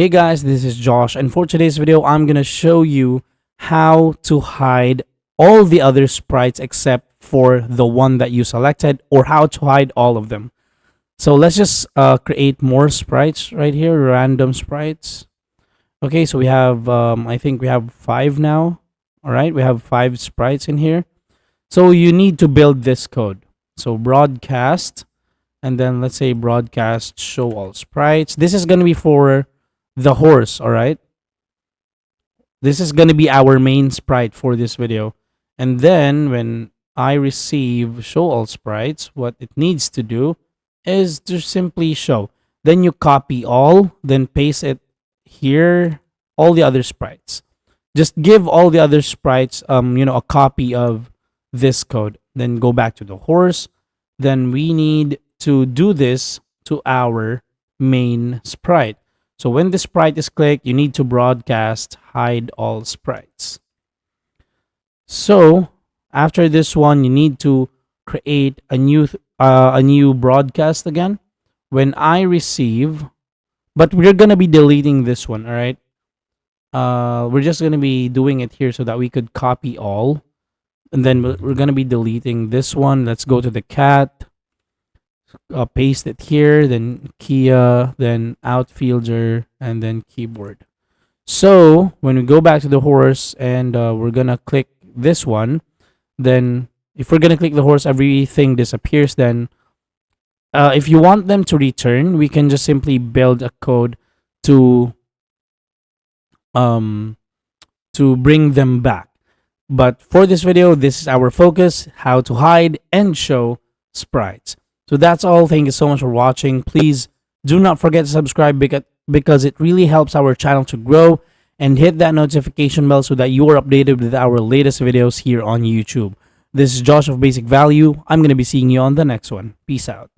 Hey guys, this is Josh, and for today's video, I'm gonna show you how to hide all the other sprites except for the one that you selected, or how to hide all of them. So let's just create more sprites right here, random sprites. Okay, so we have, I think we have 5 now. All right, we have 5 sprites in here. So you need to build this code. So broadcast, and then let's say broadcast show all sprites. This is gonna be for the horse. All right, this is going to be our main sprite for this video. And then when I receive show all sprites, what it needs to do is to simply show. Then you copy all, then paste it here, all the other sprites. Just give all the other sprites a copy of this code. Then go back to the horse. Then we need to do this to our main sprite. So when the sprite is clicked, you need to broadcast hide all sprites. So after this one, you need to create a new broadcast again. When I receive, but we're gonna be deleting this one. All right. We're just gonna be doing it here so that we could copy all, and then we're gonna be deleting this one. Let's go to the cat. Paste it here, then Kia, then outfielder, and then keyboard. So when we go back to the horse and we're gonna click this one, then if we're gonna click the horse, everything disappears. Then if you want them to return, we can just simply build a code to bring them back. But for this video, this is our focus: how to hide and show sprites. So that's all. Thank you so much for watching. Please do not forget to subscribe because it really helps our channel to grow, and hit that notification bell so that you are updated with our latest videos here on YouTube. This is Josh of Basic Value. I'm going to be seeing you on the next one. Peace out.